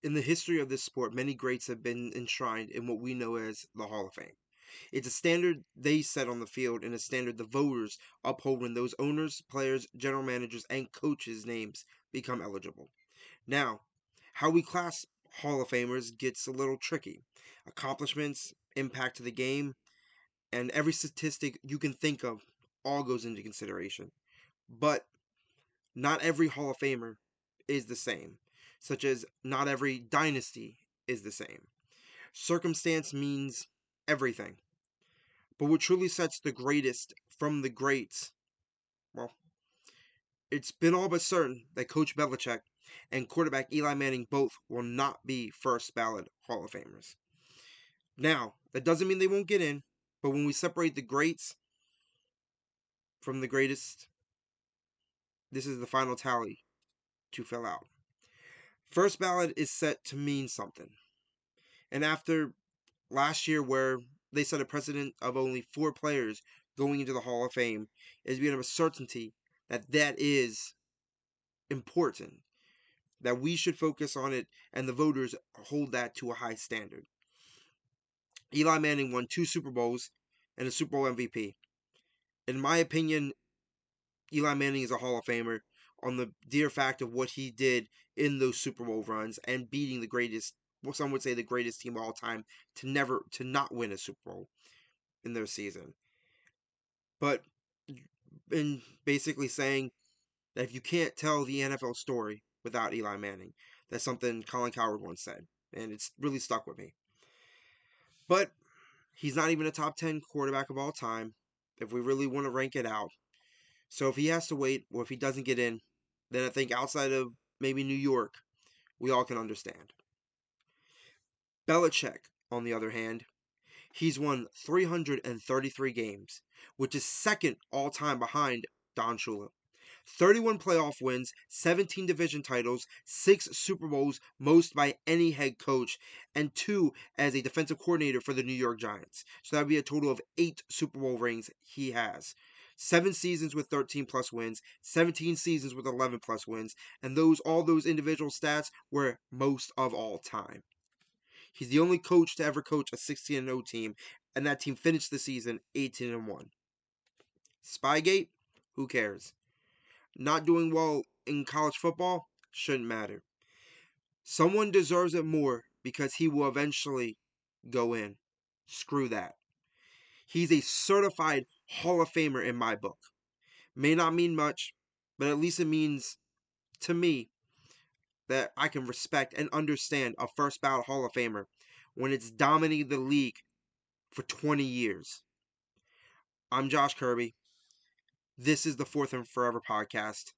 In the history of this sport, many greats have been enshrined in what we know as the Hall of Fame. It's a standard they set on the field and a standard the voters uphold when those owners, players, general managers, and coaches' names become eligible. Now, how we class Hall of Famers gets a little tricky. Accomplishments, impact to the game, and every statistic you can think of all goes into consideration. But not every Hall of Famer is the same, such as not every dynasty is the same. Circumstance means everything. But what truly sets the greatest from the greats, well, it's been all but certain that Coach Belichick and quarterback Eli Manning both will not be first ballot Hall of Famers. Now, that doesn't mean they won't get in, but when we separate the greats from the greatest, this is the final tally to fill out. First ballot is set to mean something. And after last year, where they set a precedent of only 4 players going into the Hall of Fame, it's become a certainty that that is important, that we should focus on it, and the voters hold that to a high standard. Eli Manning won 2 Super Bowls and a Super Bowl MVP. In my opinion, Eli Manning is a Hall of Famer on the dear fact of what he did in those Super Bowl runs and beating the greatest, well, some would say the greatest team of all time to not win a Super Bowl in their season. But in basically saying that if you can't tell the NFL story without Eli Manning, that's something Colin Cowherd once said, and it's really stuck with me. But he's not even a top 10 quarterback of all time if we really want to rank it out. So if he has to wait, or if he doesn't get in, then I think outside of maybe New York, we all can understand. Belichick, on the other hand, he's won 333 games, which is second all time behind Don Shula. 31 playoff wins, 17 division titles, 6 Super Bowls, most by any head coach, and 2 as a defensive coordinator for the New York Giants. So that would be a total of 8 Super Bowl rings he has. 7 seasons with 13 plus wins, 17 seasons with 11 plus wins, and all those individual stats were most of all time. He's the only coach to ever coach a 16-0 team, and that team finished the season 18-1. Spygate? Who cares? Not doing well in college football shouldn't matter. Someone deserves it more because he will eventually go in. Screw that. He's a certified Hall of Famer in my book. May not mean much, but at least it means to me that I can respect and understand a first ballot Hall of Famer when it's dominated the league for 20 years. I'm Josh Kirby. This is the Fourth and Forever podcast,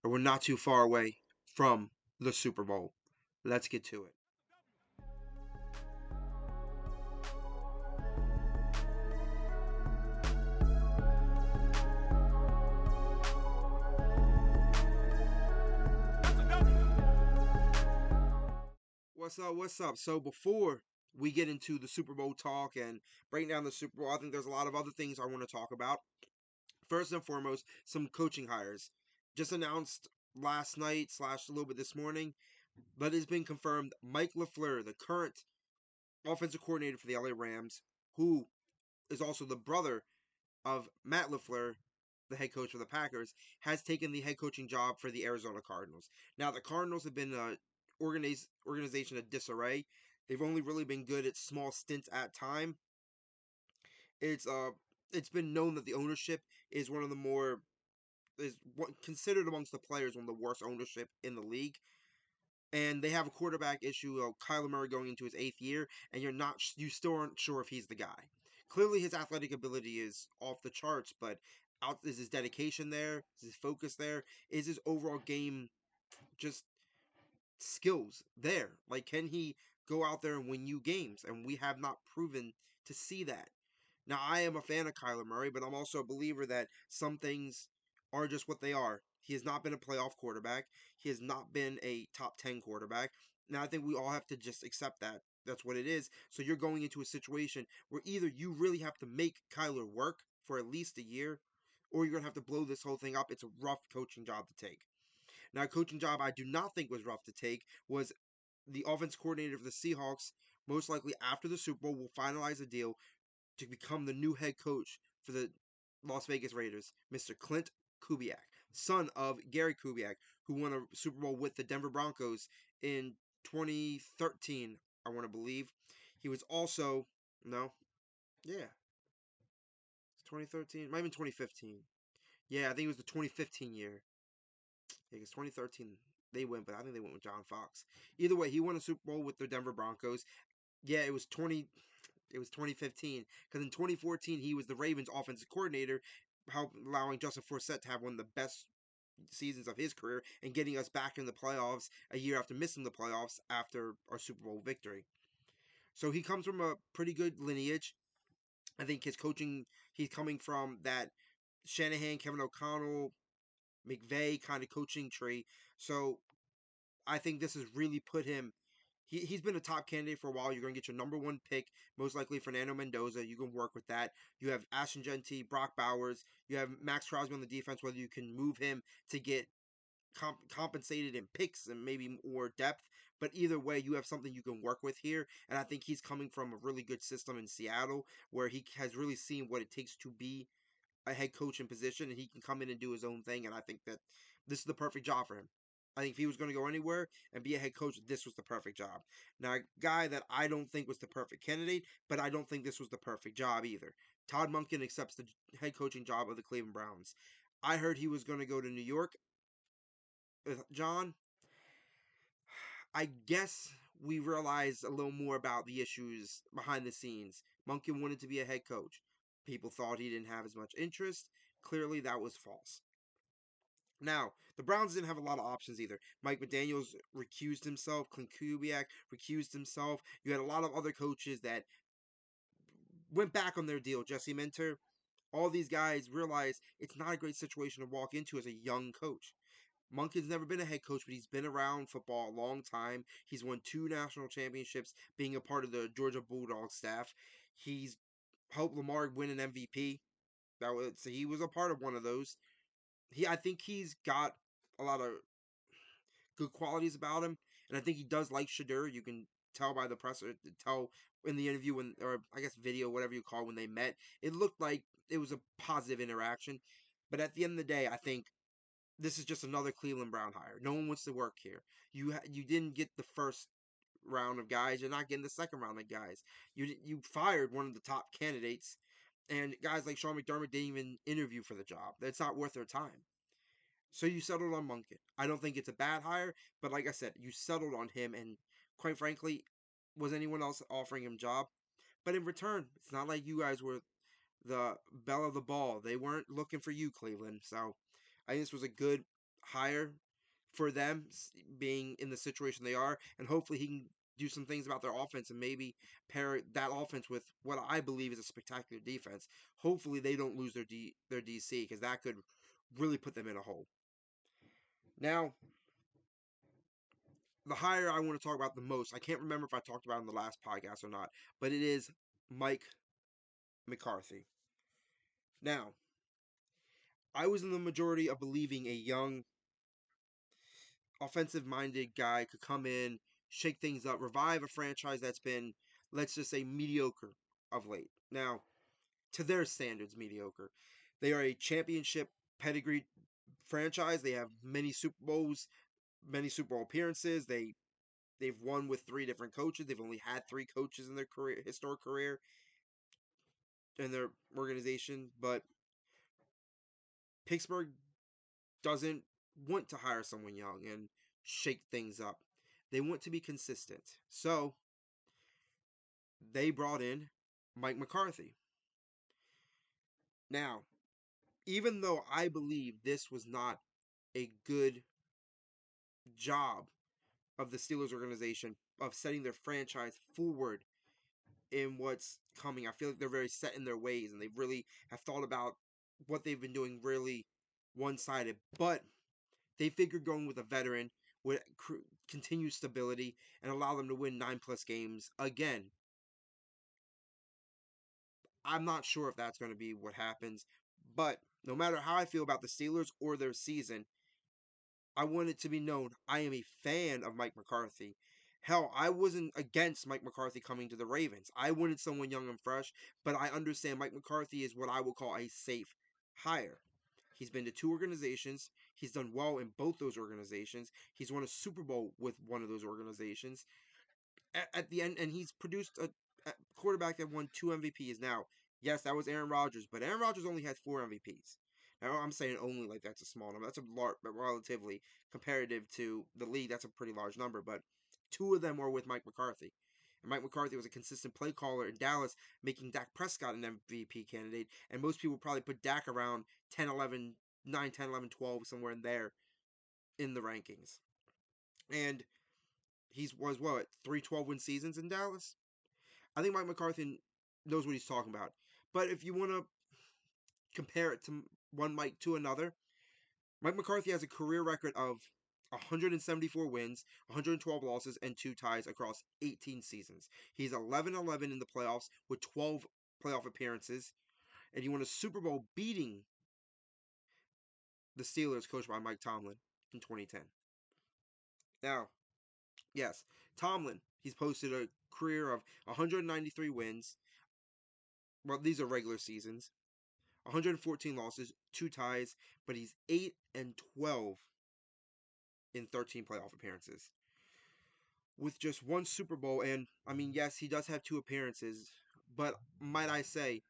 and we're not too far away from the Super Bowl. Let's get to it. What's up? What's up? So before we get into the Super Bowl talk and break down the Super Bowl, I think there's a lot of other things I want to talk about. First and foremost, some coaching hires. Just announced last night slash a little bit this morning, but it's been confirmed Mike LaFleur, the current offensive coordinator for the LA Rams, who is also the brother of Matt LaFleur, the head coach for the Packers, has taken the head coaching job for the Arizona Cardinals. Now, the Cardinals have been an organization of disarray. They've only really been good at small stints at time. It's uh, it's been known that the ownership is one of the more is considered amongst the players one of the worst ownership in the league. And they have a quarterback issue of Kyler Murray going into his 8th year, and you still aren't sure if he's the guy. Clearly, his athletic ability is off the charts, but is his dedication there? Is his focus there? Is his overall game just skills there? Like, can he go out there and win you games? And we have not proven to see that. Now, I am a fan of Kyler Murray, but I'm also a believer that some things are just what they are. He has not been a playoff quarterback. He has not been a top 10 quarterback. Now, I think we all have to just accept that. That's what it is. So you're going into a situation where either you really have to make Kyler work for at least a year, or you're going to have to blow this whole thing up. It's a rough coaching job to take. Now, a coaching job I do not think was rough to take was the offense coordinator for the Seahawks, most likely after the Super Bowl, will finalize a deal to become the new head coach for the Las Vegas Raiders, Mr. Clint Kubiak, son of Gary Kubiak, who won a Super Bowl with the Denver Broncos in 2013, I want to believe. He was also, no, yeah, it's 2013, might have been 2015. Yeah, I think it was the 2015 year. Yeah, because 2013 they went, but I think they went with John Fox. Either way, he won a Super Bowl with the Denver Broncos. Yeah, it was 2015 because in 2014 he was the Ravens offensive coordinator, allowing Justin Forsett to have one of the best seasons of his career and getting us back in the playoffs a year after missing the playoffs after our Super Bowl victory. So he comes from a pretty good lineage. I think his coaching, he's coming from that Shanahan, Kevin O'Connell, McVay kind of coaching tree. So I think this has really put him. He's been a top candidate for a while. You're going to get your number one pick, most likely Fernando Mendoza. You can work with that. You have Ashton Genty, Brock Bowers. You have Max Crosby on the defense, whether you can move him to get compensated in picks and maybe more depth. But either way, you have something you can work with here. And I think he's coming from a really good system in Seattle where he has really seen what it takes to be a head coach in position and he can come in and do his own thing. And I think that this is the perfect job for him. I think if he was going to go anywhere and be a head coach, this was the perfect job. Now, a guy that I don't think was the perfect candidate, but I don't think this was the perfect job either. Todd Monken accepts the head coaching job of the Cleveland Browns. I heard he was going to go to New York with John. I guess we realized a little more about the issues behind the scenes. Monken wanted to be a head coach. People thought he didn't have as much interest. Clearly, that was false. Now, the Browns didn't have a lot of options either. Mike McDaniels recused himself. Clint Kubiak recused himself. You had a lot of other coaches that went back on their deal. Jesse Minter, all these guys realized it's not a great situation to walk into as a young coach. Monken's never been a head coach, but he's been around football a long time. He's won 2 national championships being a part of the Georgia Bulldogs staff. He's helped Lamar win an MVP. So he was a part of one of those. I think he's got a lot of good qualities about him, and I think he does like Shedeur. You can tell by the presser, tell in the interview when, or I guess video, whatever you call it, when they met. It looked like it was a positive interaction, but at the end of the day, I think this is just another Cleveland Brown hire. No one wants to work here. You didn't get the first round of guys. You're not getting the second round of guys. You fired one of the top candidates, and guys like Sean McDermott didn't even interview for the job. That's not worth their time. So you settled on Monken. I don't think it's a bad hire, but like I said, you settled on him, and quite frankly, was anyone else offering him job? But in return, it's not like you guys were the belle of the ball. They weren't looking for you, Cleveland. So I think this was a good hire for them, being in the situation they are, and hopefully he can do some things about their offense and maybe pair that offense with what I believe is a spectacular defense. Hopefully they don't lose their DC because that could really put them in a hole. Now, the hire I want to talk about the most, I can't remember if I talked about it in the last podcast or not, but it is Mike McCarthy. Now, I was in the majority of believing a young, offensive minded guy could come in, shake things up, revive a franchise that's been, let's just say, mediocre of late. Now, to their standards, mediocre. They are a championship pedigree franchise. They have many Super Bowls, many Super Bowl appearances. They've won with 3 different coaches. They've only had 3 coaches in their historic career in their organization. But Pittsburgh doesn't want to hire someone young and shake things up. They want to be consistent. So they brought in Mike McCarthy. Now, even though I believe this was not a good job of the Steelers organization of setting their franchise forward in what's coming. I feel like they're very set in their ways and they really have thought about what they've been doing really one sided. But they figured going with a veteran would continue stability and allow them to win 9+ games again. I'm not sure if that's going to be what happens, but no matter how I feel about the Steelers or their season, I want it to be known I am a fan of Mike McCarthy. Hell, I wasn't against Mike McCarthy coming to the Ravens. I wanted someone young and fresh, but I understand Mike McCarthy is what I would call a safe hire. He's been to two organizations. He's done well in both those organizations. He's won a Super Bowl with one of those organizations. At the end, and he's produced a quarterback that won two MVPs. Now, yes, that was Aaron Rodgers, but Aaron Rodgers only had four MVPs. Now, I'm saying only like that's a small number. That's a large, but relatively comparative to the league, that's a pretty large number. But two of them were with Mike McCarthy. And Mike McCarthy was a consistent play caller in Dallas, making Dak Prescott an MVP candidate. And most people probably put Dak around 10, 11, 9, 10, 11, 12, somewhere in there in the rankings. And he's was what, 3 12-win seasons in Dallas? I think Mike McCarthy knows what he's talking about. But if you want to compare it to one Mike to another, Mike McCarthy has a career record of 174 wins, 112 losses, and two ties across 18 seasons. He's 11-11 in the playoffs with 12 playoff appearances, and he won a Super Bowl beating the Steelers, coached by Mike Tomlin, in 2010. Now, yes, Tomlin, he's posted a career of 193 wins. Well, these are regular seasons. 114 losses, two ties, but he's 8-12 in 13 playoff appearances with just one Super Bowl. And I mean, yes, he does have two appearances, but might I say,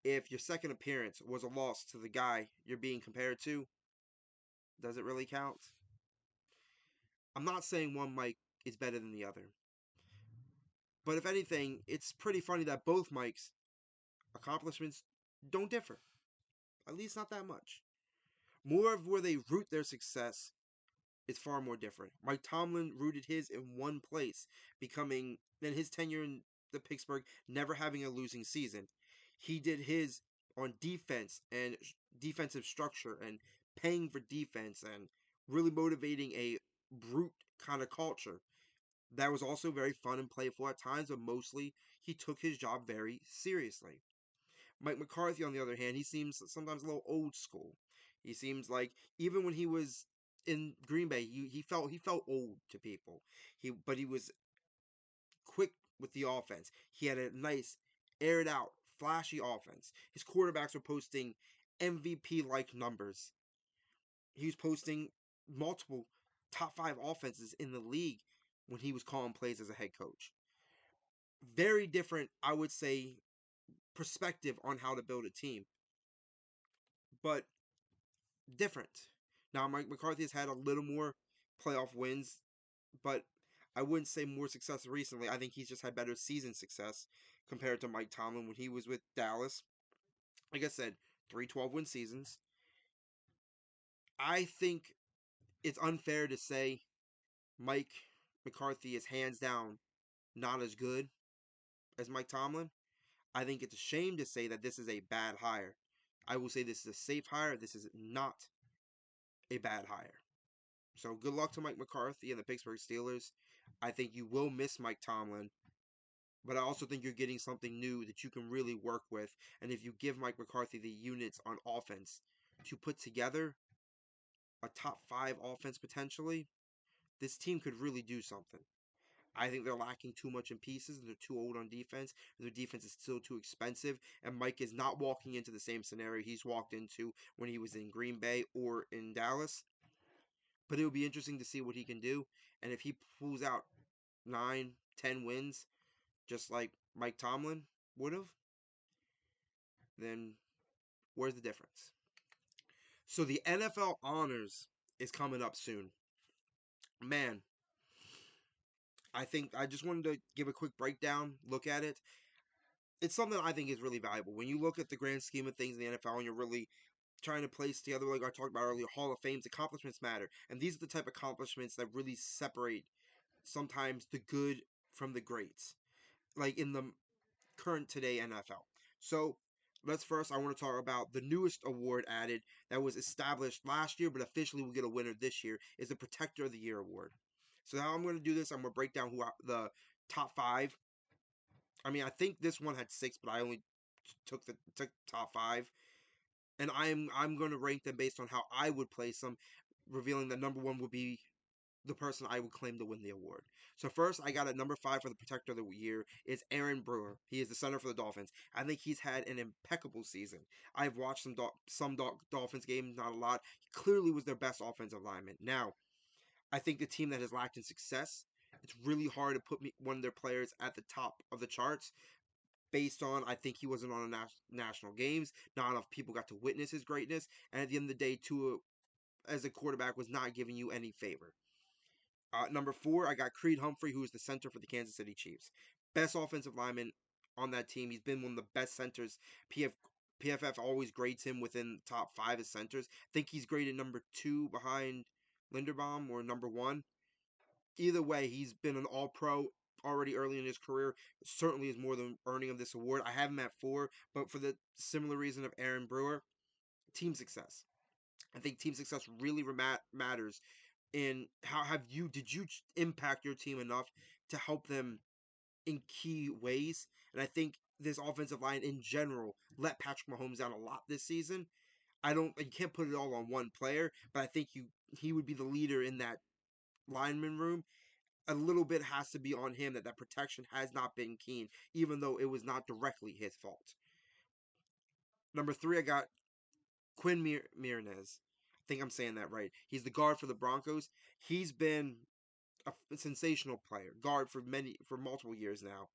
if your second appearance was a loss to the guy you're being compared to, does it really count? I'm not saying one Mike is better than the other, but if anything, it's pretty funny that both Mike's accomplishments don't differ. At least not that much. More of where they root their success is far more different. Mike Tomlin rooted his in one place, becoming in his tenure in the Pittsburgh, never having a losing season. He did his on defense and defensive structure and paying for defense and really motivating a brute kind of culture. That was also very fun and playful at times, but mostly he took his job very seriously. Mike McCarthy, on the other hand, he seems sometimes a little old school. He seems like even when he was in Green Bay, he felt old to people. He was quick with the offense. He had a nice, aired out, flashy offense. His quarterbacks were posting MVP like numbers. He was posting multiple top five offenses in the league when he was calling plays as a head coach. Very different, I would say, perspective on how to build a team, but different. Now, Mike McCarthy has had a little more playoff wins, but I wouldn't say more success recently. I think he's just had better season success compared to Mike Tomlin when he was with Dallas. Like I said, 3 12-win seasons. I think it's unfair to say Mike McCarthy is hands down not as good as Mike Tomlin. I think it's a shame to say that this is a bad hire. I will say this is a safe hire. This is not a bad hire. So good luck to Mike McCarthy and the Pittsburgh Steelers. I think you will miss Mike Tomlin, but I also think you're getting something new that you can really work with. And if you give Mike McCarthy the units on offense to put together a top five offense potentially, this team could really do something. I think they're lacking too much in pieces. They're too old on defense. Their defense is still too expensive. And Mike is not walking into the same scenario he's walked into when he was in Green Bay or in Dallas. But it will be interesting to see what he can do. And if he pulls out 9, 10 wins, just like Mike Tomlin would have, then where's the difference? So the NFL Honors is coming up soon. Man, I think I just wanted to give a quick breakdown, look at it. It's something I think is really valuable. When you look at the grand scheme of things in the NFL and you're really trying to place together, like I talked about earlier, Hall of Fame's accomplishments matter. And these are the type of accomplishments that really separate sometimes the good from the greats. Like in the current today NFL. So let's first, I want to talk about the newest award added that was established last year, but officially will get a winner this year, is the Protector of the Year award. So how I'm going to do this, I'm going to break down the top five. I mean, I think this one had six, but I only took top five, and I'm going to rank them based on how I would place them, revealing that number one would be the person I would claim to win the award. So first, I got at number 5 for the Protector of the Year is Aaron Brewer. He is the center for the Dolphins. I think he's had an impeccable season. I've watched some Dolphins games, not a lot. He clearly was their best offensive lineman. Now, I think the team that has lacked in success, it's really hard to put one of their players at the top of the charts based on I think he wasn't on a national games. Not enough people got to witness his greatness, and at the end of the day, Tua as a quarterback was not giving you any favor. Number 4, I got Creed Humphrey, who is the center for the Kansas City Chiefs. Best offensive lineman on that team. He's been one of the best centers. PFF always grades him within top 5 as centers. I think he's graded number 2 behind Linderbaum or number 1. Either way, he's been an all pro already early in his career. Certainly is more than earning of this award. I have him at 4, but for the similar reason of Aaron Brewer, team success. I think team success really matters in how have you did you impact your team enough to help them in key ways? And I think this offensive line in general let Patrick Mahomes down a lot this season. I don't you can't put it all on one player, but I think he would be the leader in that lineman room. A little bit has to be on him that protection has not been keen, even though it was not directly his fault. Number 3, I got Quinn Miranez. I think I'm saying that right. He's the guard for the Broncos. He's been a sensational player, guard for multiple years now.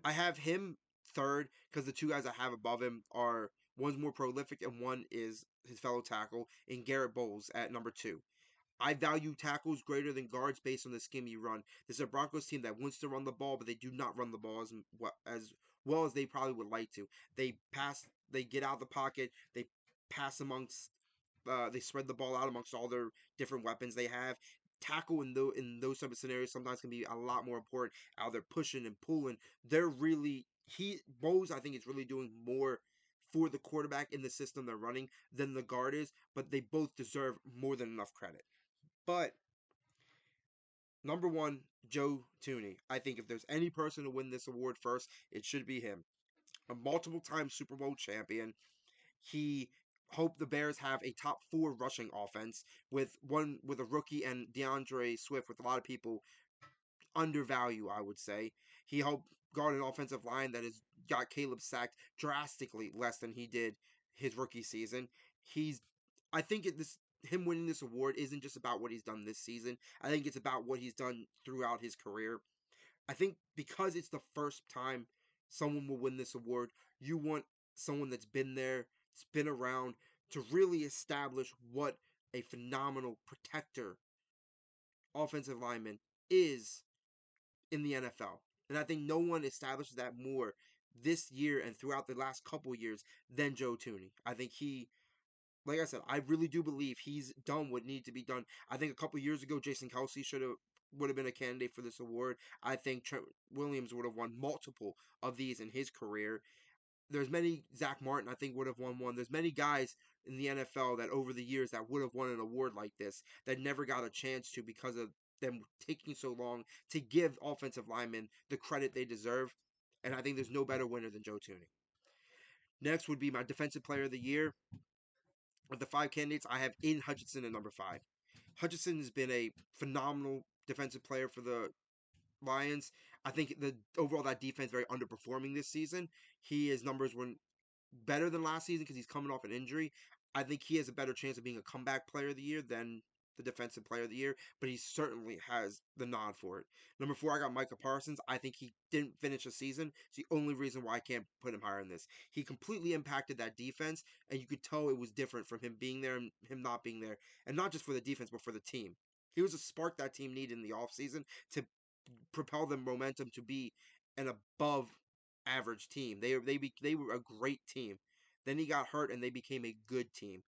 I have him third because the two guys I have above him are one's more prolific and one is his fellow tackle in Garrett Bowles at number 2. I value tackles greater than guards based on the scheme you run. This is a Broncos team that wants to run the ball, but they do not run the ball as well as they probably would like to. They pass, they get out of the pocket, they pass amongst they spread the ball out amongst all their different weapons they have. Tackle in those type of scenarios sometimes can be a lot more important. Out there pushing and pulling, they're really he Bose I think is really doing more for the quarterback in the system they're running than the guard is, but they both deserve more than enough credit. But number 1, Joe Tooney. I think if there's any person to win this award first, it should be him. A multiple time Super Bowl champion, he hoped the Bears have a top 4 rushing offense with a rookie and DeAndre Swift with a lot of people undervalue, I would say. He hoped guard an offensive line that has got Caleb sacked drastically less than he did his rookie season. He's I think this him winning this award isn't just about what he's done this season. I think it's about what he's done throughout his career. I think because it's the first time someone will win this award, you want someone that's been there, that's been around, to really establish what a phenomenal protector offensive lineman is in the NFL. And I think no one establishes that more this year and throughout the last couple years than Joe Tooney. I think like I said, I really do believe he's done what needed to be done. I think a couple years ago, Jason Kelsey would have been a candidate for this award. I think Trent Williams would have won multiple of these in his career. There's many Zach Martin I think would have won one. There's many guys in the NFL that over the years that would have won an award like this that never got a chance to because of them taking so long to give offensive linemen the credit they deserve. And I think there's no better winner than Joe Tooney. Next would be my defensive player of the year. Of the 5 candidates, I have Aiden Hutchinson at number 5. Hutchinson has been a phenomenal defensive player for the Lions. I think the overall that defense very underperforming this season. His numbers were better than last season because he's coming off an injury. I think he has a better chance of being a comeback player of the year than the defensive player of the year, but he certainly has the nod for it. Number 4, I got Micah Parsons. I think he didn't finish the season. It's the only reason why I can't put him higher in this. He completely impacted that defense, and you could tell it was different from him being there and him not being there. And not just for the defense, but for the team. He was a spark that team needed in the offseason to propel them momentum to be an above average team. They were a great team. Then he got hurt and they became a good team.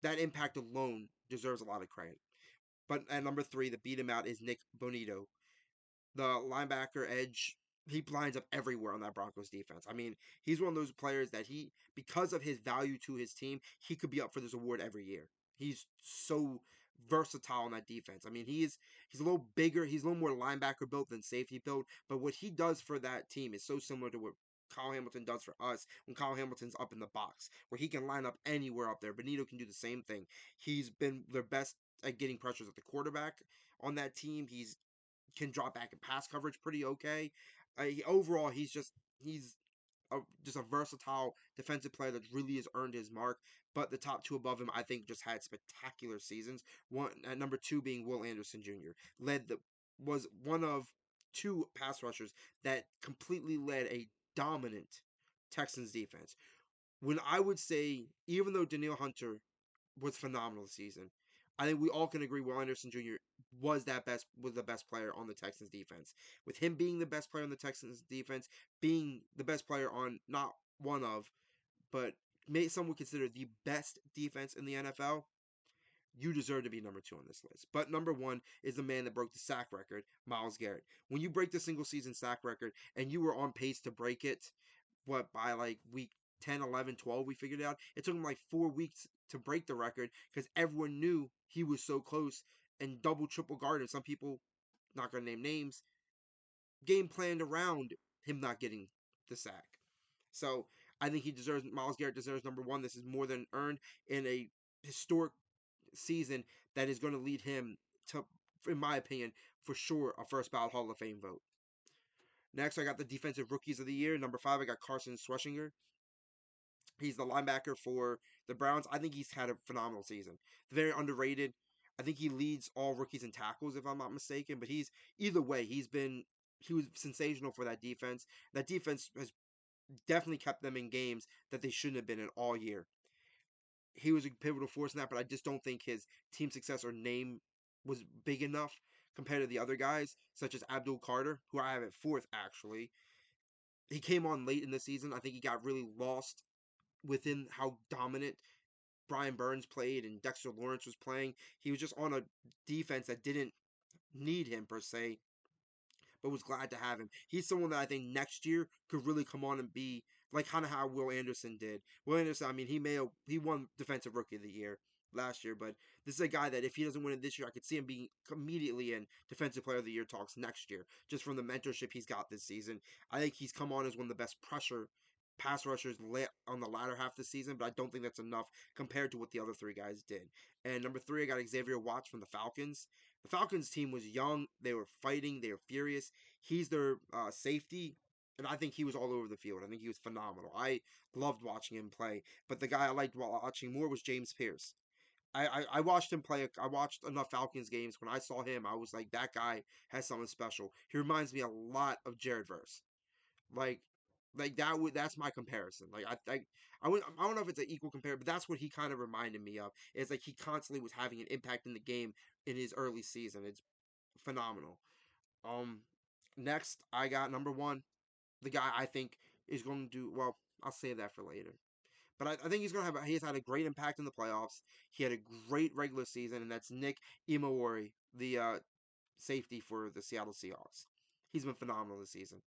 That impact alone deserves a lot of credit. But at number 3, the beat him out is Nick Bonito, the linebacker edge. He lines up everywhere on that Broncos defense. I mean, he's one of those players that because of his value to his team, he could be up for this award every year. He's so versatile on that defense. I mean, he's a little bigger, he's a little more linebacker built than safety built, but what he does for that team is so similar to what Kyle Hamilton does for us when Kyle Hamilton's up in the box, where he can line up anywhere up there. Benito can do the same thing. He's been their best at getting pressures at the quarterback on that team. He's can drop back in pass coverage pretty okay. Overall, he's just a versatile defensive player that really has earned his mark. But the top two above him, I think, just had spectacular seasons. One at number two being Will Anderson Jr. led the was one of two pass rushers that completely led a dominant Texans defense. When I would say, even though Danielle Hunter was phenomenal this season, I think we all can agree Will Anderson Jr. was the best player on the Texans defense. With him being the best player on the Texans defense, being the best player on not one of, but some would consider the best defense in the NFL, you deserve to be number two on this list. But number one is the man that broke the sack record, Myles Garrett. When you break the single season sack record and you were on pace to break it, what, by like week 10, 11, 12, we figured it out. It took him like 4 weeks to break the record because everyone knew he was so close and double, triple guarded. Some people, not going to name names, game planned around him not getting the sack. So I think Myles Garrett deserves number one. This is more than earned in a historic season that is going to lead him to, in my opinion, for sure, a first ballot Hall of Fame vote. Next, I got the defensive rookies of the year. Number five, I got Carson Schwarzenegger. He's the linebacker for the Browns. I think he's had a phenomenal season. Very underrated. I think he leads all rookies in tackles, if I'm not mistaken. But he's either way, he was sensational for that defense. That defense has definitely kept them in games that they shouldn't have been in all year. He was a pivotal force in that, but I just don't think his team success or name was big enough compared to the other guys, such as Abdul Carter, who I have at fourth actually. He came on late in the season. I think he got really lost within how dominant Brian Burns played and Dexter Lawrence was playing. He was just on a defense that didn't need him per se, but was glad to have him. He's someone that I think next year could really come on and be like kind of how Will Anderson did. Will Anderson, I mean, he won Defensive Rookie of the Year last year, but this is a guy that if he doesn't win it this year, I could see him being immediately in Defensive Player of the Year talks next year, just from the mentorship he's got this season. I think he's come on as one of the best pressure pass rushers on the latter half of the season, but I don't think that's enough compared to what the other three guys did. And number three, I got Xavier Watts from the Falcons. The Falcons team was young. They were fighting. They were furious. He's their safety, and I think he was all over the field. I think he was phenomenal. I loved watching him play. But the guy I liked watching more was James Pierce. I watched him play. I watched enough Falcons games. When I saw him, I was like, that guy has something special. He reminds me a lot of Jared Verse. Like, that's my comparison. Like I don't know if it's an equal compare, but that's what he kind of reminded me of. It's like he constantly was having an impact in the game in his early season. It's phenomenal. Um, Next I got number one, the guy I think is going to do well. I'll save that for later. But I think he's had a great impact in the playoffs. He had a great regular season, and that's Nick Imawari, the safety for the Seattle Seahawks. He's been phenomenal this season.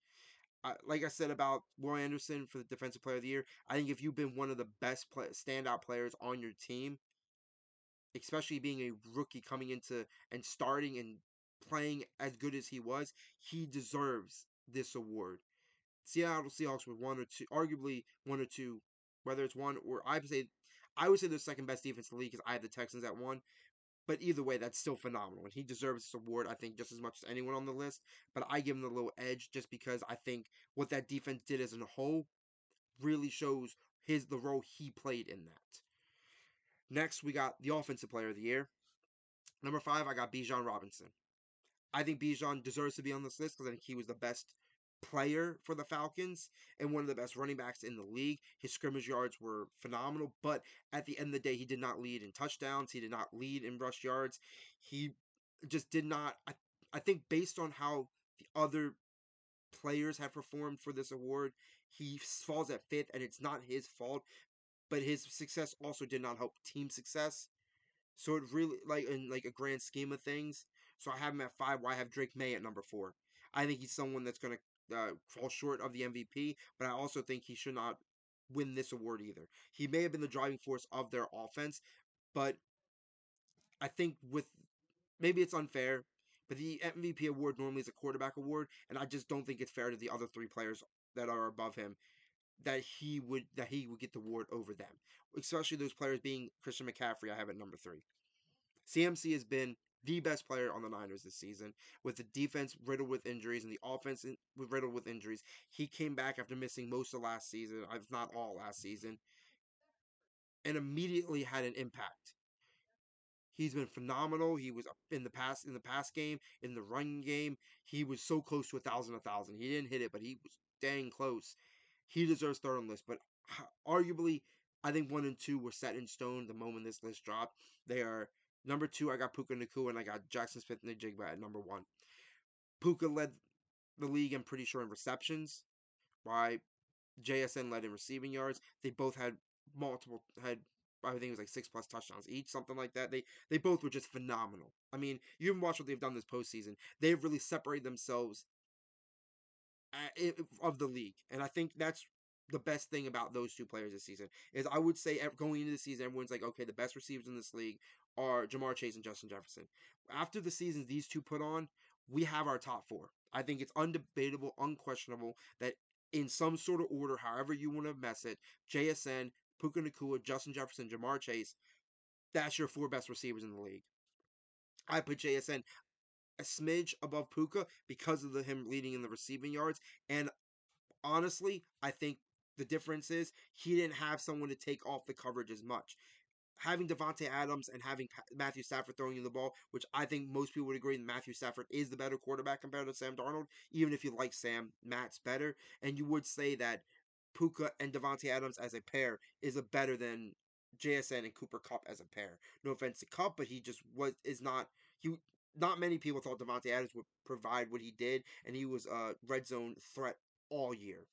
Like I said about Will Anderson for the Defensive Player of the Year, I think if you've been one of the best standout players on your team, especially being a rookie coming into and starting and playing as good as he deserves this award. Seattle Seahawks were one or two, arguably one or two, whether it's one or I would say the second best defense in the league because I have the Texans at one. But either way, that's still phenomenal, and he deserves this award. I think just as much as anyone on the list. But I give him the little edge just because I think what that defense did as a whole really shows the role he played in that. Next, we got the Offensive Player of the Year. Number five, I got Bijan Robinson. I think Bijan deserves to be on this list because I think he was the best player for the Falcons and one of the best running backs in the league. His scrimmage yards were phenomenal, but at the end of the day, he did not lead in touchdowns. He did not lead in rush yards. He just did not. I think based on how the other players have performed for this award, he falls at fifth, and it's not his fault. But his success also did not help team success. So it really like in like a grand scheme of things. So I have him at five. Why I have Drake May at number four? I think he's someone that's going to fall short of the MVP, but I also think he should not win this award either. He may have been the driving force of their offense, but I think with maybe it's unfair, but the MVP award normally is a quarterback award, and I just don't think it's fair to the other three players that are above him that he would get the award over them, especially those players being Christian McCaffrey. I have at number three. CMC has been the best player on the Niners this season, with the defense riddled with injuries and the offense riddled with injuries. He came back after missing most of last season, if not all last season, and immediately had an impact. He's been phenomenal. He was in the pass game, in the run game. He was so close to a thousand. He didn't hit it, but he was dang close. He deserves third on the list, but arguably, I think 1 and 2 were set in stone the moment this list dropped. They are number 2. I got Puka Nakua, and I got Jackson Smith and Jigba at number 1. Puka led the league, I'm pretty sure, in receptions, while JSN led in receiving yards. They both had had I think it was like 6+ touchdowns each, something like that. They both were just phenomenal. I mean, you even watch what they've done this postseason. They've really separated themselves of the league, and I think that's the best thing about those two players this season. Is I would say going into the season, everyone's like, okay, the best receivers in this league are Jamar Chase and Justin Jefferson. After the seasons these two put on, we have our top four. I think it's undebatable, unquestionable that in some sort of order, however you want to mess it, JSN, Puka Nakua, Justin Jefferson, Jamar Chase, that's your four best receivers in the league. I put JSN a smidge above Puka because of him leading in the receiving yards, and honestly, I think the difference is he didn't have someone to take off the coverage as much. Having Davante Adams and having Matthew Stafford throwing you the ball, which I think most people would agree that Matthew Stafford is the better quarterback compared to Sam Darnold. Even if you like Sam, Matt's better, and you would say that Puka and Davante Adams as a pair is a better than JSN and Cooper Kupp as a pair. No offense to Kupp, but he just was is not he. Not many people thought Davante Adams would provide what he did, and he was a red zone threat all year.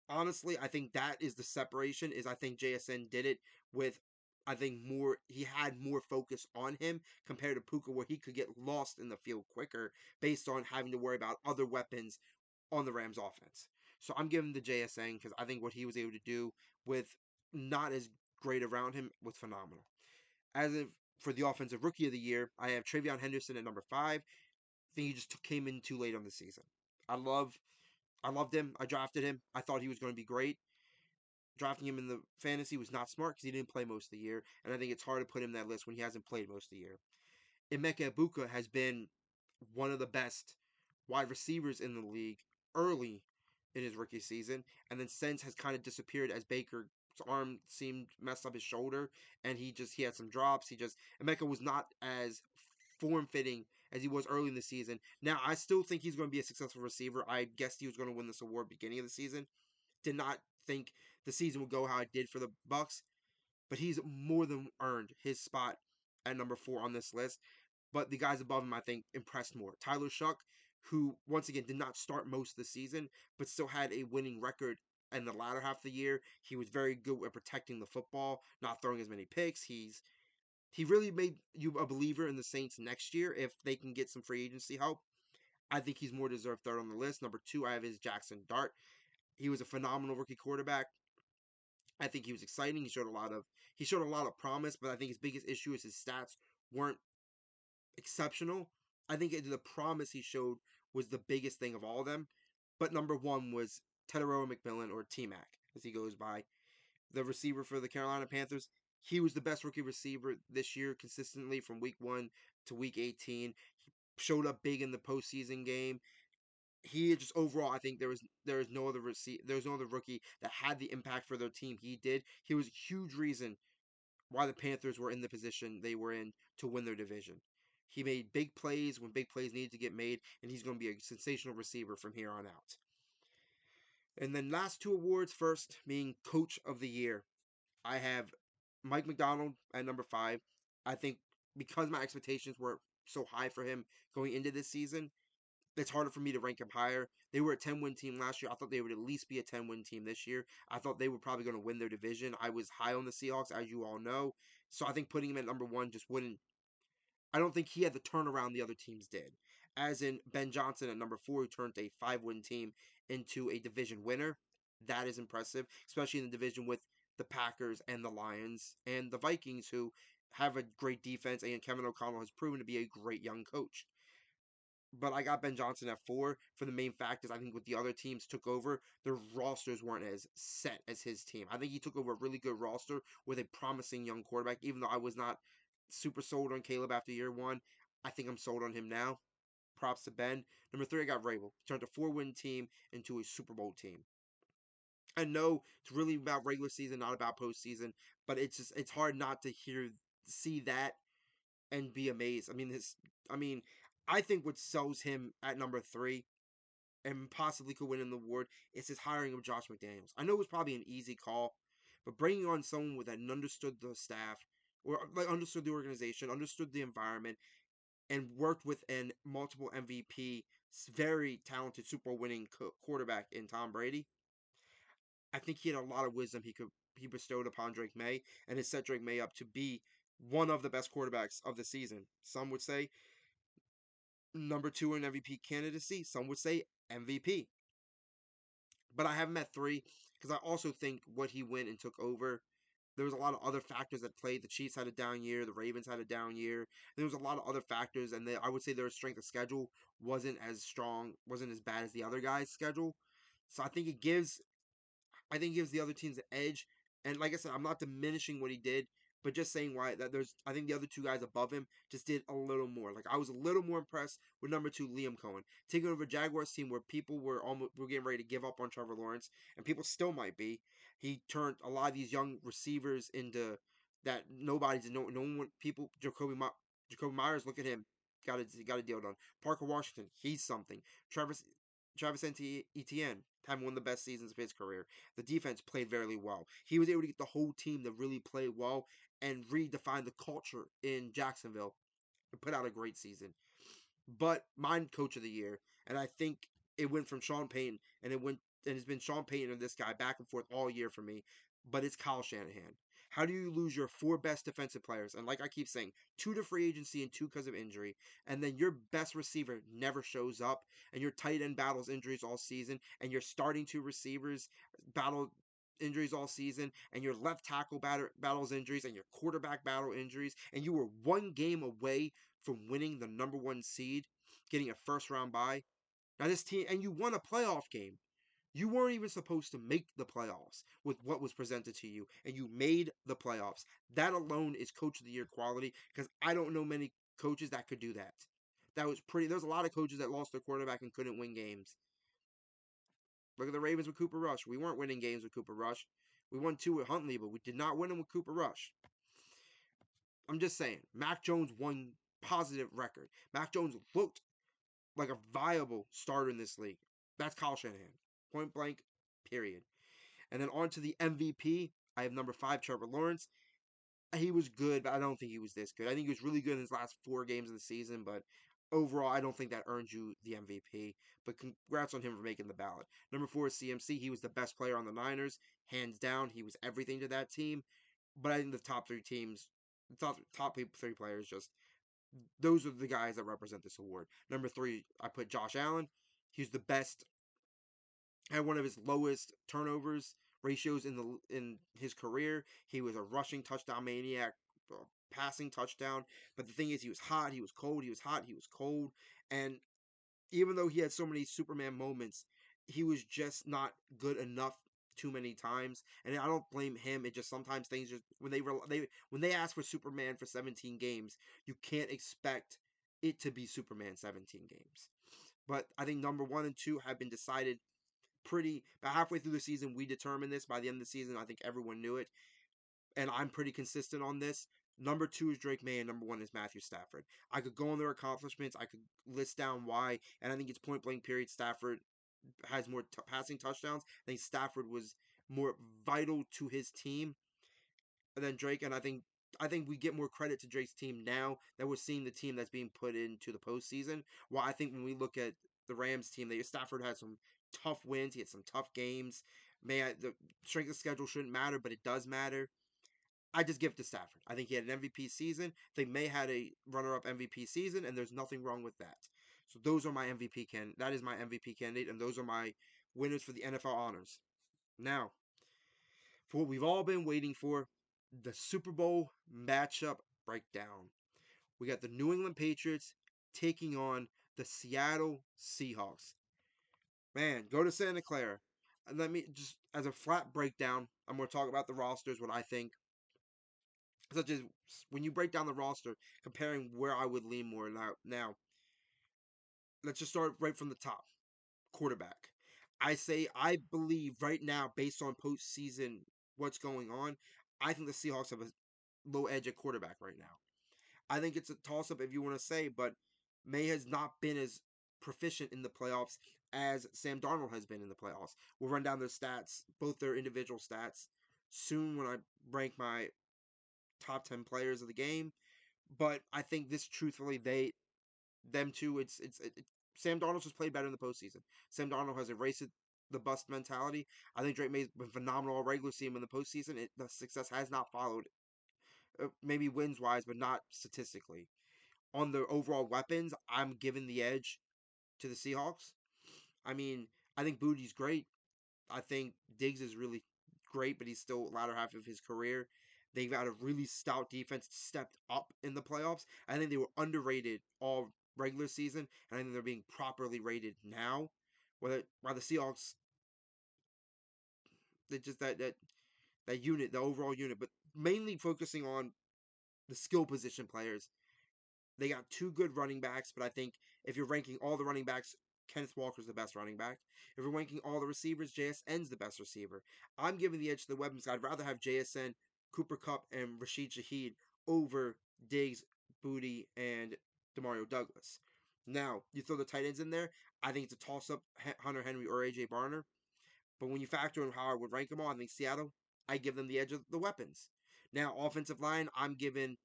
Honestly, I think that is the separation. Is I think JSN did it with, I think more he had more focus on him compared to Puka, where he could get lost in the field quicker based on having to worry about other weapons on the Rams offense. So I'm giving the JSN because I think what he was able to do with not as great around him was phenomenal. As if for the offensive rookie of the year, I have Travion Henderson at number 5. I think he just came in too late on the season. I love I loved him. I drafted him. I thought he was going to be great. Drafting him in the fantasy was not smart because he didn't play most of the year, and I think it's hard to put him in that list when he hasn't played most of the year. Emeka Ibuka has been one of the best wide receivers in the league early in his rookie season, and then since has kind of disappeared as Baker's arm seemed messed up his shoulder, and he had some drops. Emeka was not as form fitting as he was early in the season. Now I still think he's going to be a successful receiver. I guessed he was going to win this award beginning of the season. Did not think the season would go how it did for the Bucks, but he's more than earned his spot at number 4 on this list. But the guys above him, I think, impressed more. Tyler Shuck, who once again did not start most of the season, but still had a winning record in the latter half of the year. He was very good at protecting the football, not throwing as many picks. He really made you a believer in the Saints next year if they can get some free agency help. I think he's more deserved third on the list. Number 2, I have is Jackson Dart. He was a phenomenal rookie quarterback. I think he was exciting. He showed a lot of promise, but I think his biggest issue is his stats weren't exceptional. I think the promise he showed was the biggest thing of all of them. But number 1 was Tedero McMillan, or T Mac, as he goes by, the receiver for the Carolina Panthers. He was the best rookie receiver this year consistently from week 1 to week 18. He showed up big in the postseason game. He just overall, I think there is no other there's no other rookie that had the impact for their team he did. He was a huge reason why the Panthers were in the position they were in to win their division. He made big plays when big plays needed to get made, and he's going to be a sensational receiver from here on out. And then last 2 awards, first being Coach of the Year. I have Mike Macdonald at number 5. I think because my expectations were so high for him going into this season, it's harder for me to rank him higher. They were a 10-win team last year. I thought they would at least be a 10-win team this year. I thought they were probably going to win their division. I was high on the Seahawks, as you all know. So I think putting him at number 1 just wouldn't. I don't think he had the turnaround the other teams did. As in Ben Johnson at number 4, who turned a 5-win team into a division winner. That is impressive, especially in the division with the Packers and the Lions and the Vikings, who have a great defense, and Kevin O'Connell has proven to be a great young coach. But I got Ben Johnson at 4 for the main fact is I think with the other teams took over, their rosters weren't as set as his team. I think he took over a really good roster with a promising young quarterback, even though I was not super sold on Caleb after year one. I think I'm sold on him now. Props to Ben. Number three, I got Vrabel. Turned a 4-win team into a Super Bowl team. I know it's really about regular season, not about postseason, but it's hard not to see that and be amazed. I mean, I think what sells him at number three and possibly could win an award is his hiring of Josh McDaniels. I know it was probably an easy call, but bringing on someone with that understood the staff or like understood the organization, understood the environment, and worked with an multiple MVP, very talented Super Bowl winning quarterback in Tom Brady. I think he had a lot of wisdom he bestowed upon Drake May, and has set Drake May up to be one of the best quarterbacks of the season. Some would say number two in MVP candidacy. Some would say MVP. But I have him at three because I also think what he went and took over. There was a lot of other factors that played. The Chiefs had a down year. The Ravens had a down year. There was a lot of other factors, and I would say their strength of schedule wasn't as strong, wasn't as bad as the other guys' schedule. So I think it gives the other teams an edge. And like I said, I'm not diminishing what he did, but just saying why that there's I think the other two guys above him just did a little more. Like I was a little more impressed with number two, Liam Cohen, taking over a Jaguars team where people were getting ready to give up on Trevor Lawrence, and people still might be. He turned a lot of these young receivers into that nobody's no one people Jacoby Myers, look at him. Got a deal done. Parker Washington, he's something. Travis Travis Etienne having one of the best seasons of his career. The defense played very well. He was able to get the whole team to really play well and redefine the culture in Jacksonville and put out a great season. But mine coach of the year, and I think it went from Sean Payton, and it's been Sean Payton and this guy back and forth all year for me. But it's Kyle Shanahan. How do you lose your four best defensive players? And like I keep saying, two to free agency and two because of injury, and then your best receiver never shows up, and your tight end battles injuries all season, and your starting two receivers battle injuries all season, and your left tackle battles injuries, and your quarterback battle injuries, and you were one game away from winning the number one seed, getting a first round bye. Now this team, and you won a playoff game. You weren't even supposed to make the playoffs with what was presented to you, and you made the playoffs. That alone is coach of the year quality because I don't know many coaches that could do that. That was pretty. There's a lot of coaches that lost their quarterback and couldn't win games. Look at the Ravens with Cooper Rush. We weren't winning games with Cooper Rush. We won two with Huntley, but we did not win them with Cooper Rush. I'm just saying, Mac Jones won positive record. Mac Jones looked like a viable starter in this league. That's Kyle Shanahan. Point blank, period. And then on to the MVP. I have number five, Trevor Lawrence. He was good, but I don't think he was this good. I think he was really good in his last four games of the season, but overall, I don't think that earns you the MVP. But congrats on him for making the ballot. Number four is CMC. He was the best player on the Niners, hands down. He was everything to that team. But I think the top three teams, top three players, just those are the guys that represent this award. Number three, I put Josh Allen. He's the best, had one of his lowest turnovers ratios in his career. He was a rushing touchdown maniac, passing touchdown. But the thing is, he was hot, he was cold, he was hot, he was cold, and even though he had so many Superman moments, he was just not good enough too many times. And I don't blame him. It just sometimes things just when they ask for Superman for 17 games, you can't expect it to be Superman 17 games. But I think number one and two have been decided pretty about halfway through the season. We determined this by the end of the season. I think everyone knew it, and I'm pretty consistent on this. Number two is Drake May, and number one is Matthew Stafford. I could go on their accomplishments. I could list down why, and I think it's point blank period. Stafford has more passing touchdowns. I think Stafford was more vital to his team than Drake, and I think we get more credit to Drake's team now that we're seeing the team that's being put into the postseason. Well, I think when we look at the Rams team, Stafford had some tough wins. He had some tough games. The strength of schedule shouldn't matter, but it does matter. I just give it to Stafford. I think he had an MVP season. They may had a runner-up MVP season, and there's nothing wrong with that. So those are my MVP can. That is my MVP candidate, and those are my winners for the NFL honors. Now, for what we've all been waiting for, the Super Bowl matchup breakdown. We got the New England Patriots taking on the Seattle Seahawks. Man, go to Santa Clara. And let me just, as a flat breakdown, I'm going to talk about the rosters, what I think. such as when you break down the roster, comparing where I would lean more now. Now, let's just start right from the top. Quarterback. I believe right now, based on postseason what's going on, I think the Seahawks have a low edge at quarterback right now. I think it's a toss up if you want to say, but May has not been as proficient in the playoffs as Sam Darnold has been in the playoffs. We'll run down their stats, both their individual stats, soon when I rank my top 10 players of the game. But I think this, truthfully, them two, Sam Darnold has played better in the postseason. Sam Darnold has erased the bust mentality. I think Drake May's been phenomenal all regular season in the postseason. The success has not followed, maybe wins wise, but not statistically. On the overall weapons, I'm giving the edge to the Seahawks. I mean, I think Booty's great. I think Diggs is really great, but he's still latter half of his career. They've got a really stout defense stepped up in the playoffs. I think they were underrated all regular season, and I think they're being properly rated now. While the Seahawks, they just that unit, the overall unit, but mainly focusing on the skill position players. They got two good running backs, but I think if you're ranking all the running backs, Kenneth Walker's the best running back. If you're ranking all the receivers, JSN's the best receiver. I'm giving the edge to the weapons. I'd rather have JSN, Cooper Kupp, and Rashid Shaheed over Diggs, Booty, and Demario Douglas. Now, you throw the tight ends in there, I think it's a toss up Hunter Henry or AJ Barner. But when you factor in how I would rank them all, I think Seattle, I give them the edge of the weapons. Now, offensive line, I'm giving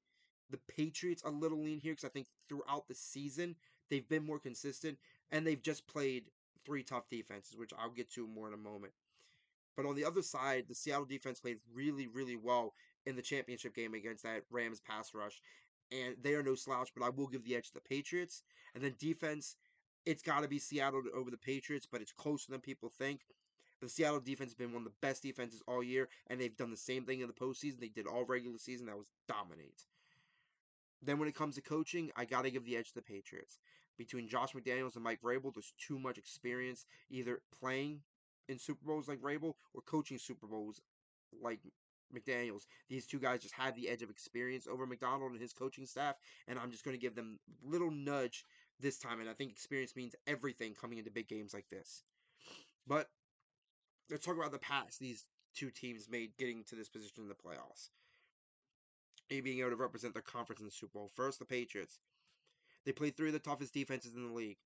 the Patriots a little lean here because I think throughout the season they've been more consistent and they've just played three tough defenses, which I'll get to more in a moment. But on the other side, the Seattle defense played really, really well in the championship game against that Rams pass rush. And they are no slouch, but I will give the edge to the Patriots. And then defense, it's got to be Seattle over the Patriots, but it's closer than people think. The Seattle defense has been one of the best defenses all year, and they've done the same thing in the postseason. They did all regular season. That was dominate. Then when it comes to coaching, I got to give the edge to the Patriots. Between Josh McDaniels and Mike Vrabel, there's too much experience either playing in Super Bowls like Vrabel or coaching Super Bowls like McDaniels. These two guys just had the edge of experience over McDonald and his coaching staff, and I'm just going to give them a little nudge this time. And I think experience means everything coming into big games like this. But let's talk about the past these two teams made getting to this position in the playoffs. Being able to represent their conference in the Super Bowl. First, the Patriots. They played three of the toughest defenses in the league.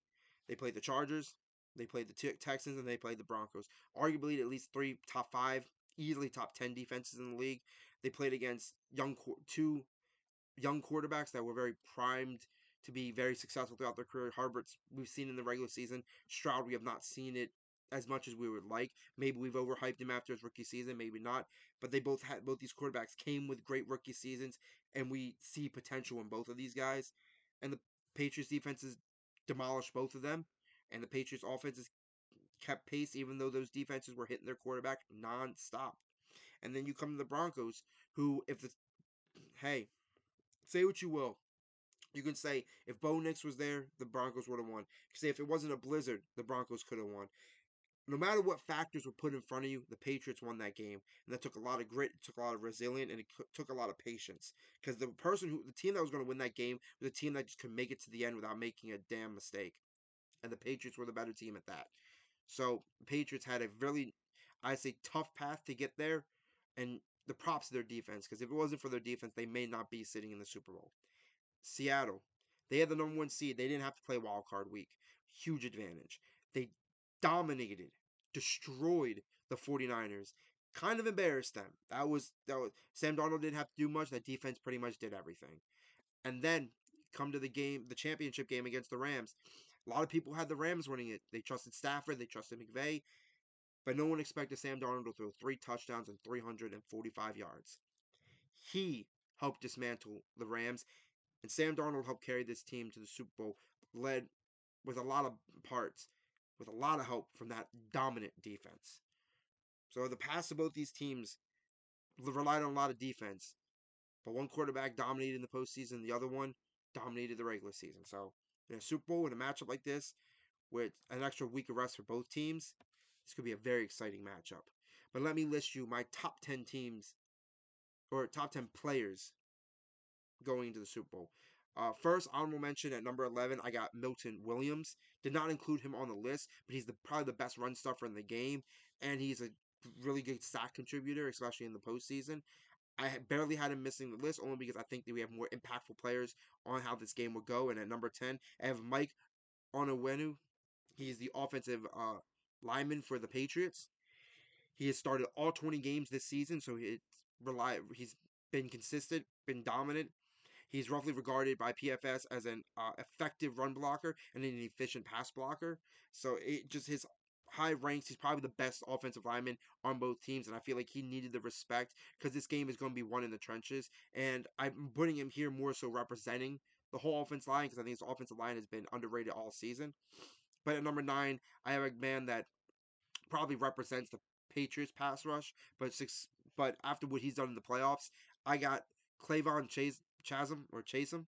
They played the Chargers, they played the Texans, and they played the Broncos. Arguably, at least three top five, easily top 10 defenses in the league. They played against two young quarterbacks that were very primed to be very successful throughout their career. Herbert's we've seen in the regular season. Stroud, we have not seen it as much as we would like. Maybe we've overhyped him after his rookie season, maybe not. But they both these quarterbacks came with great rookie seasons, and we see potential in both of these guys. And the Patriots defenses demolished both of them, and the Patriots offenses kept pace even though those defenses were hitting their quarterback nonstop. And then you come to the Broncos, who if the hey, say what you will, you can say if Bo Nix was there, the Broncos would have won. You can say if it wasn't a blizzard, the Broncos could have won. No matter what factors were put in front of you, the Patriots won that game, and that took a lot of grit, it took a lot of resilience, and it took a lot of patience. Because the team that was going to win that game was a team that just could make it to the end without making a damn mistake, and the Patriots were the better team at that. So the Patriots had a really, I'd say, tough path to get there, and the props to their defense. Because if it wasn't for their defense, they may not be sitting in the Super Bowl. Seattle. They had the number one seed. They didn't have to play wild card week. Huge advantage. They dominated, destroyed the 49ers. Kind of embarrassed them. That was Sam Darnold didn't have to do much. That defense pretty much did everything. And then come to the championship game against the Rams. A lot of people had the Rams winning it. They trusted Stafford, they trusted McVay, but no one expected Sam Darnold to throw three touchdowns and 345 yards. He helped dismantle the Rams, and Sam Darnold helped carry this team to the Super Bowl, led with a lot of parts, with a lot of help from that dominant defense. So the past of both these teams relied on a lot of defense, but one quarterback dominated in the postseason, the other one dominated the regular season. So in a Super Bowl, in a matchup like this, with an extra week of rest for both teams, this could be a very exciting matchup. But let me list you my top 10 teams or top 10 players going into the Super Bowl. First, honorable mention at number 11, I got Milton Williams. Did not include him on the list, but he's probably the best run stuffer in the game, and he's a really good sack contributor, especially in the postseason. Barely had him missing the list only because I think that we have more impactful players on how this game will go. And at number 10, I have Mike Onwenu. He's the offensive lineman for the Patriots. He has started all 20 games this season, so he's been consistent, been dominant. He's roughly regarded by PFS as an effective run blocker and an efficient pass blocker. So it just his high ranks. He's probably the best offensive lineman on both teams, and I feel like he needed the respect because this game is going to be won in the trenches. And I'm putting him here more so representing the whole offensive line because I think his offensive line has been underrated all season. But at number 9, I have a man that probably represents the Patriots pass rush, but after what he's done in the playoffs, I got Clavon Chasem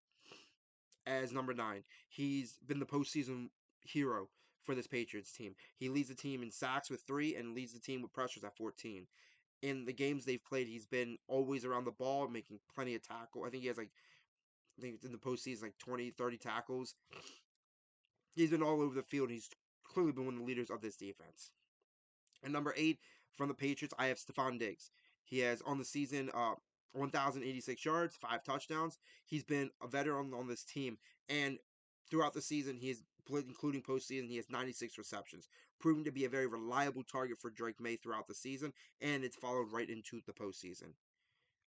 as number 9. He's been the postseason hero for this Patriots team. He leads the team in sacks with 3 and leads the team with pressures at 14. In the games they've played, he's been always around the ball, making plenty of tackle. I think he has I think in the postseason, 20, 30 tackles. He's been all over the field. He's clearly been one of the leaders of this defense. And number 8 from the Patriots, I have Stephon Diggs. He has on the season 1,086 yards, 5 touchdowns. He's been a veteran on this team, and throughout the season, including postseason, he has 96 receptions, proving to be a very reliable target for Drake May throughout the season, and it's followed right into the postseason.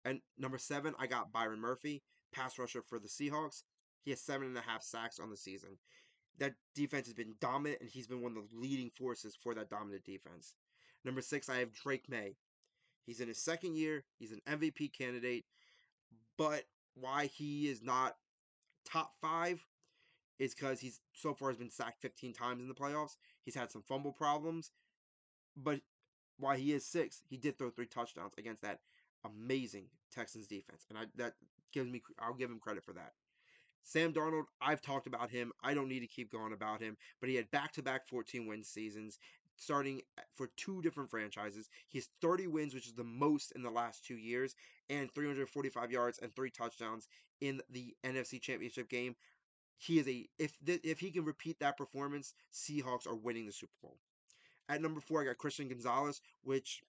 And number 7, I got Byron Murphy, pass rusher for the Seahawks. He has 7.5 sacks on the season. That defense has been dominant, and he's been one of the leading forces for that dominant defense. Number 6, I have Drake May. He's in his second year. He's an MVP candidate, but why he is not top 5 is because he's so far has been sacked 15 times in the playoffs. He's had some fumble problems, but why he is 6, he did throw 3 touchdowns against that amazing Texans defense, and I'll give him credit for that. Sam Darnold, I've talked about him. I don't need to keep going about him, but he had back-to-back 14-win seasons, starting for 2 different franchises. He has 30 wins, which is the most in the last 2 years, and 345 yards and 3 touchdowns in the NFC Championship game. He is if he can repeat that performance, Seahawks are winning the Super Bowl. At number 4, I got Christian Gonzalez, which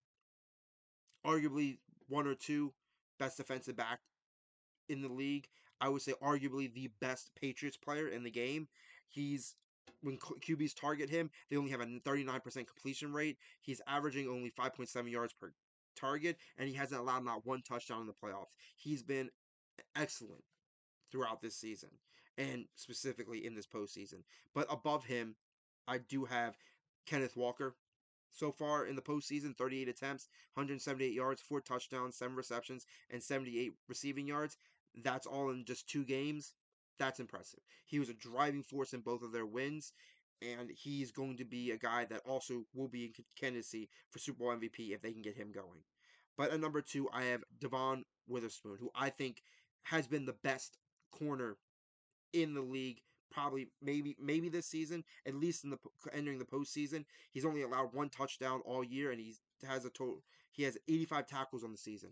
arguably one or two best defensive back in the league. I would say arguably the best Patriots player in the game. He's when QBs target him, they only have a 39% completion rate. He's averaging only 5.7 yards per target, and he hasn't allowed not one touchdown in the playoffs. He's been excellent throughout this season, and specifically in this postseason. But above him, I do have Kenneth Walker. So far in the postseason, 38 attempts, 178 yards, 4 touchdowns, 7 receptions, and 78 receiving yards. That's all in just 2 games. That's impressive. He was a driving force in both of their wins, and he's going to be a guy that also will be in candidacy for Super Bowl MVP if they can get him going. But at number 2, I have Devon Witherspoon, who I think has been the best corner in the league. Probably, maybe this season, at least in the entering the postseason. He's only allowed 1 touchdown all year, and he has 85 tackles on the season.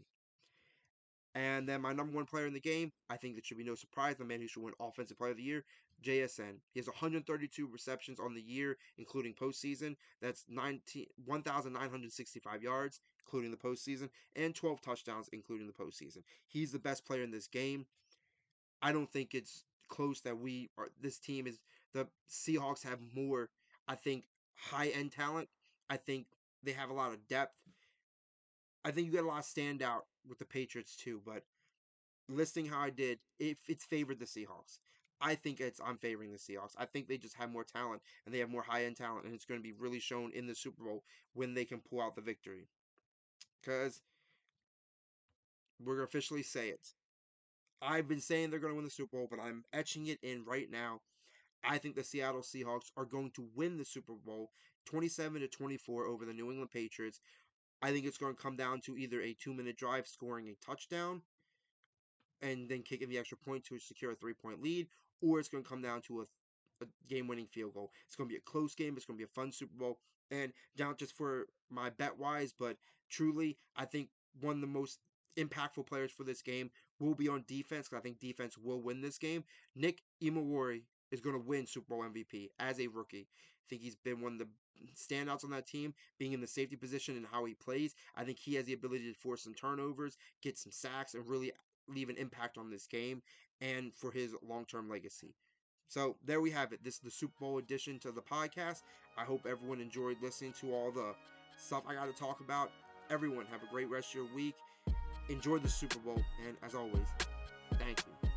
And then my number 1 player in the game, I think that should be no surprise, the man who should win Offensive Player of the Year, JSN. He has 132 receptions on the year, including postseason. That's 1,965 yards, including the postseason, and 12 touchdowns, including the postseason. He's the best player in this game. I don't think it's close that this team is the Seahawks have more, I think, high end talent. I think they have a lot of depth. I think you get a lot of standout with the Patriots too, but listing how I did, if it's favored the Seahawks. I think I'm favoring the Seahawks. I think they just have more talent and they have more high end talent, and it's going to be really shown in the Super Bowl when they can pull out the victory. Because we're going to officially say it. I've been saying they're going to win the Super Bowl, but I'm etching it in right now. I think the Seattle Seahawks are going to win the Super Bowl 27-24 over the New England Patriots. I think it's going to come down to either a 2-minute drive scoring a touchdown and then kicking the extra point to secure a 3-point lead, or it's going to come down to a game winning field goal. It's going to be a close game. It's going to be a fun Super Bowl. And not just for my bet wise, but truly, I think one of the most impactful players for this game will be on defense, because I think defense will win this game. Nick Imawari is going to win Super Bowl MVP as a rookie. I think he's been one of the standouts on that team, being in the safety position and how he plays. I think he has the ability to force some turnovers, get some sacks, and really leave an impact on this game and for his long-term legacy. So there we have it. This is the Super Bowl edition to the podcast. I hope everyone enjoyed listening to all the stuff I got to talk about. Everyone, have a great rest of your week. Enjoy the Super Bowl, and as always, thank you.